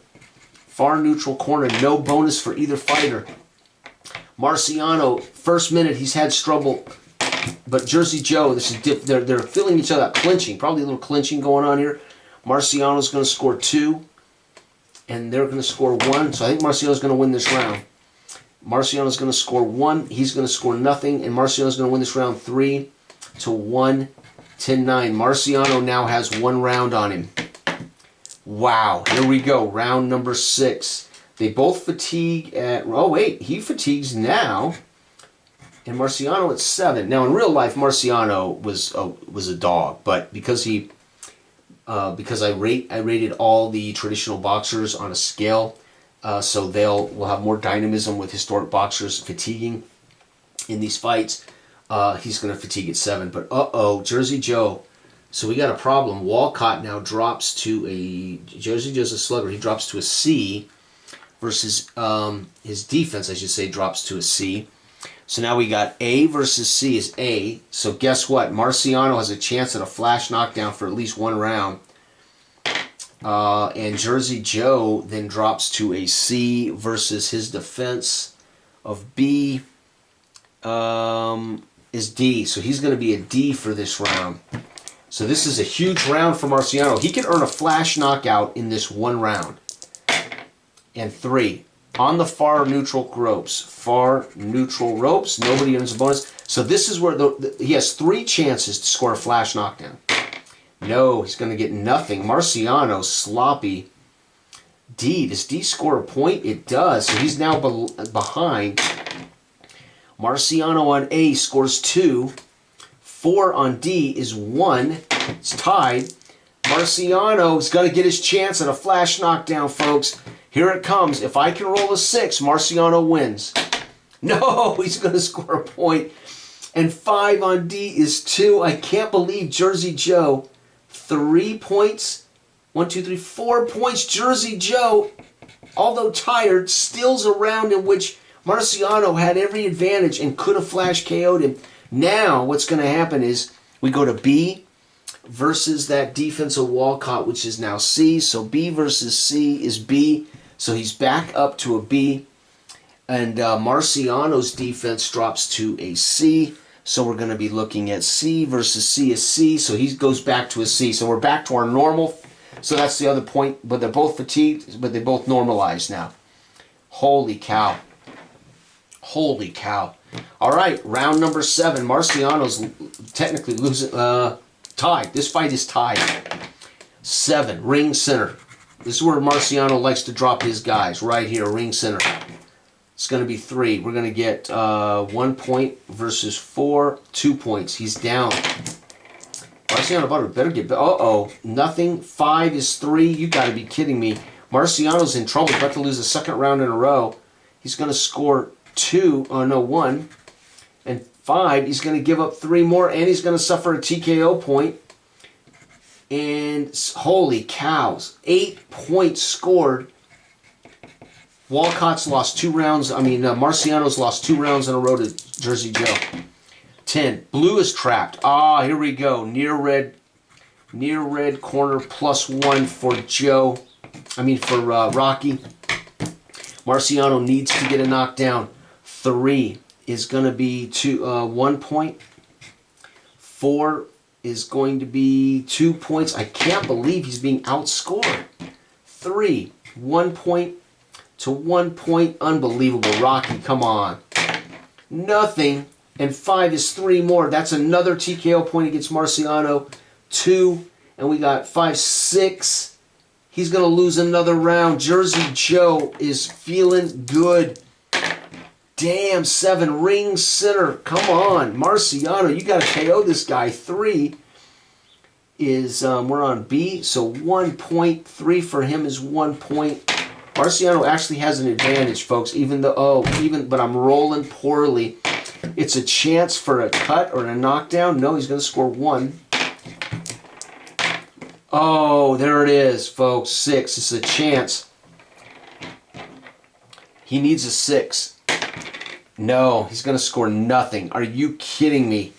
Far neutral corner. No bonus for either fighter. Marciano, first minute, he's had trouble. But Jersey Joe, they're filling each other up, clinching. Probably a little clinching going on here. Marciano's going to score 2. And they're going to score 1. So I think Marciano's going to win this round. Marciano's going to score 1. He's going to score nothing. And Marciano's going to win this round 3-1. 10-9. Marciano now has 1 round on him. Wow. Here we go. Round number 6. They both fatigue at... Oh, wait. He fatigues now. And Marciano at 7. Now, in real life, Marciano was a dog. But because I rated all the traditional boxers on a scale, so we'll have more dynamism with historic boxers fatiguing in these fights. He's going to fatigue at 7. But uh-oh, Jersey Joe. So we got a problem. Walcott now drops to a... Jersey Joe's a slugger. He drops to a C versus his defense, I should say, drops to a C. So now we got A versus C is A. So guess what? Marciano has a chance at a flash knockdown for at least 1 round. And Jersey Joe then drops to a C versus his defense of B. is D. So he's going to be a D for this round. So this is a huge round for Marciano. He can earn a flash knockout in this one round. And 3. On the far neutral ropes. Far neutral ropes. Nobody earns a bonus. So this is where he has 3 chances to score a flash knockdown. No, he's going to get nothing. Marciano, sloppy. D. Does D score a point? It does. So he's now behind. Marciano on A scores 2. 4 on D is 1. It's tied. Marciano is going to get his chance at a flash knockdown, folks. Here it comes. If I can roll a 6, Marciano wins. No, he's going to score a point. And 5 on D is 2. I can't believe Jersey Joe. 3 points. 1, 2, 3, 4 points. Jersey Joe, although tired, steals a round in which Marciano had every advantage and could have flash KO'd him. Now what's going to happen is we go to B versus that defense of Walcott, which is now C. So B versus C is B. So he's back up to a B. And Marciano's defense drops to a C. So we're going to be looking at C versus C is C. So he goes back to a C. So we're back to our normal. So that's the other point. But they're both fatigued, but they both normalized now. Holy cow. Holy cow. All right, round number 7. Marciano's technically losing, tied. This fight is tied. 7, ring center. This is where Marciano likes to drop his guys, right here, ring center. It's going to be 3. We're going to get 1 point versus 4, 2 points. He's down. Marciano better get, uh-oh, nothing. 5 is 3. You got to be kidding me. Marciano's in trouble. He's about to lose the 2nd round in a row. He's going to score 2, oh no, 1. And 5, he's going to give up 3 more, and he's going to suffer a TKO point. And holy cows, 8 points scored. Walcott's lost 2 rounds. Marciano's lost 2 rounds in a row to Jersey Joe. 10. Blue is trapped. Ah, here we go. Near red corner +1 for Joe. For Rocky. Marciano needs to get a knockdown. 3 is going to be 1 point. 4 is going to be 2 points. I can't believe he's being outscored. 3, 1 point to 1 point. Unbelievable. Rocky, come on. Nothing. And 5 is 3 more. That's another TKO point against Marciano. 2. And we got 5, 6. He's going to lose another round. Jersey Joe is feeling good. Damn, 7, ring center. Come on, Marciano, you got to KO this guy. 3 is, we're on B, so 1 point. 3 for him is 1 point. Marciano actually has an advantage, folks, but I'm rolling poorly. It's a chance for a cut or a knockdown. No, he's going to score 1. Oh, there it is, folks, 6. It's a chance. He needs a 6. No, he's going to score nothing. Are you kidding me?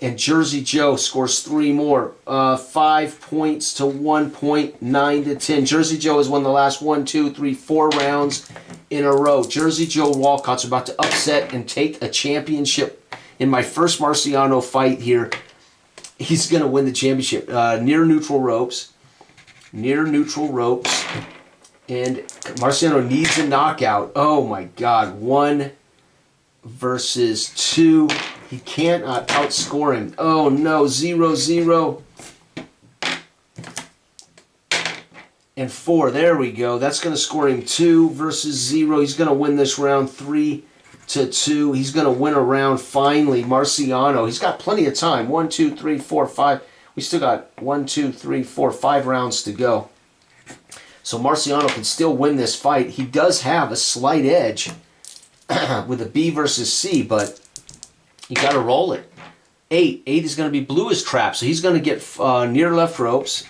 And Jersey Joe scores 3 more. 5 points to 1 point, 9 to 10. Jersey Joe has won the last 1, 2, 3, 4 rounds in a row. Jersey Joe Walcott's about to upset and take a championship. In my first Marciano fight here, he's going to win the championship. Near neutral ropes. Near neutral ropes. And Marciano needs a knockout. Oh my God. 1 versus 2. He cannot outscore him. Oh no, 0, 0. And 4, there we go. That's going to score him 2 versus 0. He's going to win this round 3 to 2. He's going to win a round finally. Marciano, he's got plenty of time. 1, 2, 3, 4, 5. We still got 1, 2, 3, 4, 5 rounds to go. So Marciano can still win this fight. He does have a slight edge with a B versus C, but you got to roll it. 8 is going to be blue as trap, so he's going to get near left ropes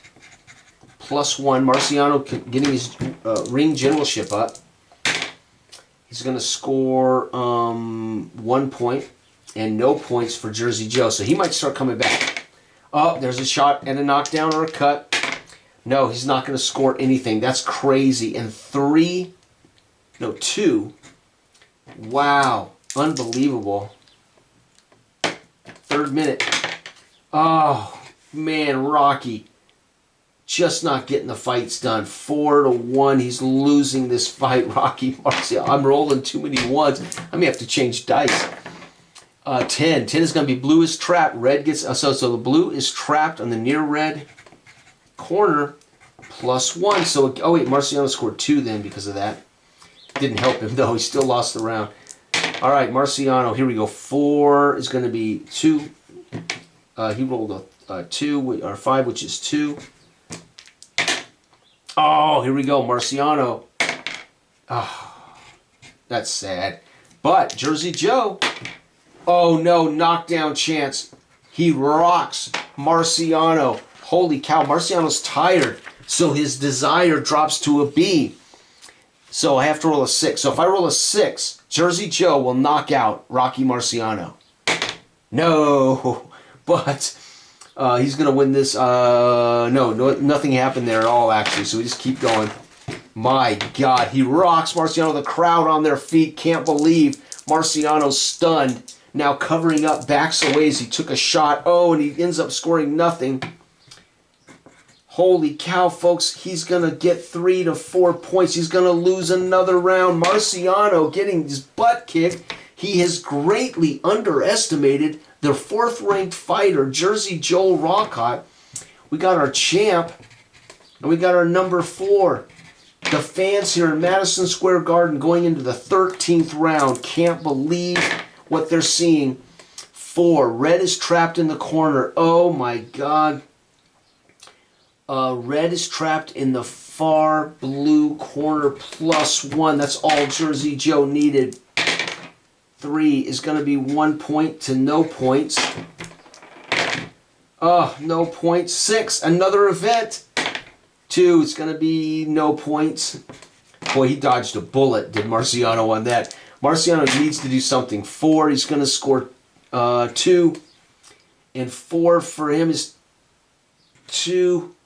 +1. Marciano getting his ring generalship up. He's going to score 1 point and no points for Jersey Joe, so he might start coming back. Oh, there's a shot and a knockdown or a cut. No, he's not going to score anything. That's crazy. And 2. Wow, unbelievable. 3rd minute. Oh, man, Rocky just not getting the fights done. 4-1. He's losing this fight, Rocky Marciano. I'm rolling too many ones. I may have to change dice. 10. 10 is going to be blue is trapped. Red gets... So the blue is trapped on the near red corner. +1. So, oh wait, Marciano scored 2 then because of that. Didn't help him, though. He still lost the round. All right, Marciano, here we go. 4 is going to be 2. He rolled a 2, or 5, which is 2. Oh, here we go, Marciano. Oh, that's sad. But Jersey Joe, oh no, knockdown chance. He rocks Marciano. Holy cow, Marciano's tired. So his desire drops to a B. So I have to roll a 6. So if I roll a 6, Jersey Joe will knock out Rocky Marciano. No, but he's going to win this. No, nothing happened there at all, actually. So we just keep going. My God, he rocks Marciano. The crowd on their feet can't believe Marciano's stunned. Now covering up, backs away as he took a shot. Oh, and he ends up scoring nothing. Holy cow, folks. He's going to get 3 to 4 points. He's going to lose another round. Marciano getting his butt kicked. He has greatly underestimated the 4th-ranked fighter, Jersey Joe Walcott. We got our champ, and we got our number 4. The fans here in Madison Square Garden going into the 13th round can't believe what they're seeing. 4. Red is trapped in the corner. Oh, my God. Red is trapped in the far blue corner +1. That's all Jersey Joe needed. 3 is going to be 1 point to no points. Oh, no points. 6, another event. 2, it's going to be no points. Boy, he dodged a bullet, did Marciano on that. Marciano needs to do something. 4, he's going to score 2. And 4 for him is 2.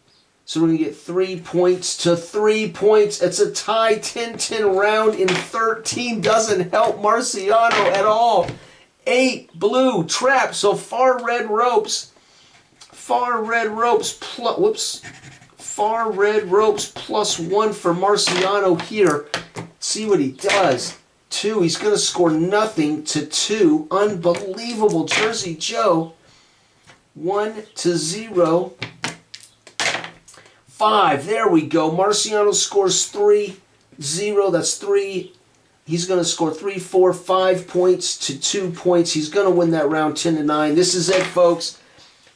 So we're going to get 3 points to 3 points. It's a tie 10-10 round in 13. Doesn't help Marciano at all. 8 blue trap. So far red ropes. Far red ropes. Far red ropes +1 for Marciano here. See what he does. 2. He's going to score nothing to 2. Unbelievable. Jersey Joe. 1-0. 5. There we go. Marciano scores 3-0. That's 3. He's going to score 3, 4, 5 points to 2 points. He's going to win that round 10-9. This is it, folks.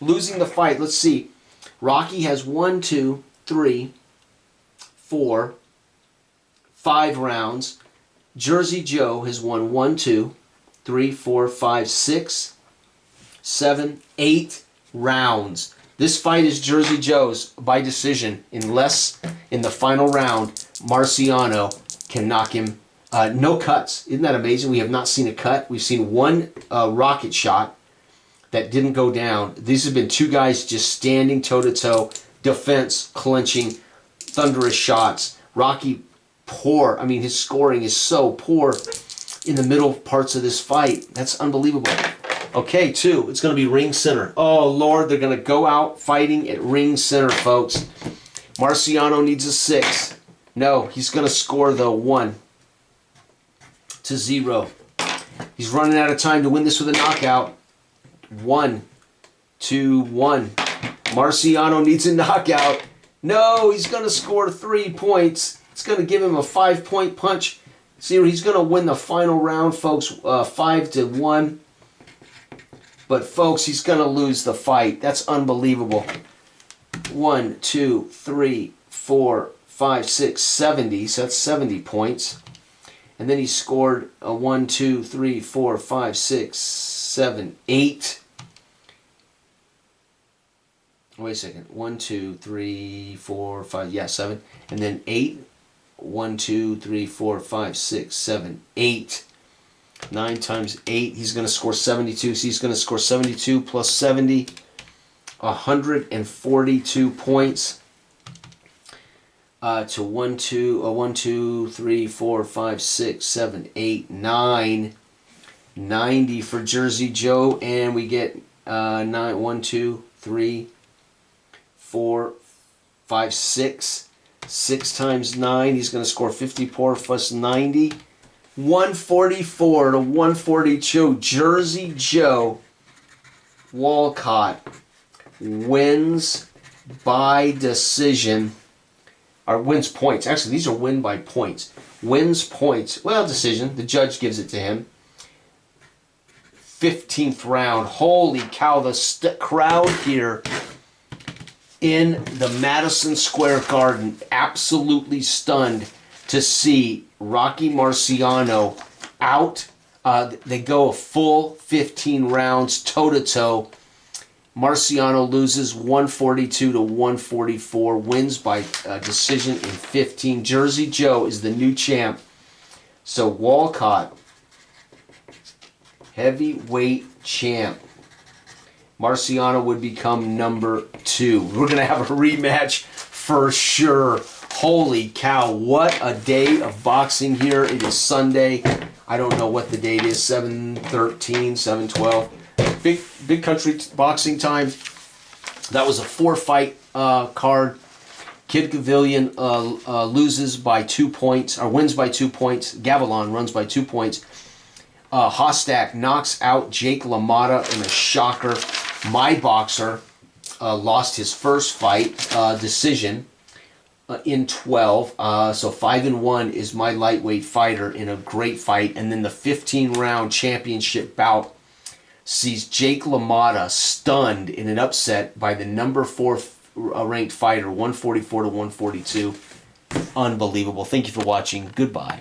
Losing the fight. Let's see. Rocky has 1, 2, 3, 4, 5 rounds. Jersey Joe has won 1, 2, 3, 4, 5, 6, 7, 8 rounds. This fight is Jersey Joe's by decision unless in the final round Marciano can knock him. No cuts. Isn't that amazing? We have not seen a cut. We've seen one rocket shot that didn't go down. These have been 2 guys just standing toe-to-toe, defense, clinching, thunderous shots. Rocky, poor. I mean, his scoring is so poor in the middle parts of this fight. That's unbelievable. Okay, 2. It's going to be ring center. Oh, Lord, they're going to go out fighting at ring center, folks. Marciano needs a 6. No, he's going to score the 1-0. He's running out of time to win this with a knockout. 1-1. Marciano needs a knockout. No, he's going to score 3 points. It's going to give him a 5-point punch. See, he's going to win the final round, folks, 5-1. But, folks, he's going to lose the fight. That's unbelievable. 1, 2, 3, 4, 5, 6, 70. So that's 70 points. And then he scored a 1, 2, 3, 4, 5, 6, 7, 8. Wait a second. 1, 2, 3, 4, 5. Yeah, 7. And then 8. 1, 2, 3, 4, 5, 6, 7, 8. 9 times 8. He's going to score 72. So he's going to score 72 plus 70. 142 points. To 1, 2, 3, 4, 5, 6, 7, 8, 9. 90 for Jersey Joe. And we get 9, 1, 2, 3, 4, 5, 6. 6 times 9, he's going to score 54 plus 90. 144 to 142. Jersey Joe Walcott wins by decision. Or wins points. Actually, these are win by points. Wins points. Well, decision. The judge gives it to him. 15th round. Holy cow. The crowd here in the Madison Square Garden absolutely stunned to see Rocky Marciano out. They go a full 15 rounds toe-to-toe. Marciano loses 142 to 144, wins by decision in 15. Jersey Joe is the new champ. So Walcott, heavyweight champ. Marciano would become number 2. We're going to have a rematch for sure. Holy cow, what a day of boxing here. It is Sunday. I don't know what the date is, 7/13, 7/12. Big country boxing time. That was a 4-fight card. Kid Gavilon loses by 2 points, or wins by 2 points. Gavilon runs by 2 points. Hostak knocks out Jake LaMotta in a shocker. My boxer lost his first fight, decision, in 12. So 5-1 is my lightweight fighter in a great fight. And then the 15-round championship bout sees Jake LaMotta stunned in an upset by the number 4 ranked fighter, 144 to 142. Unbelievable. Thank you for watching. Goodbye.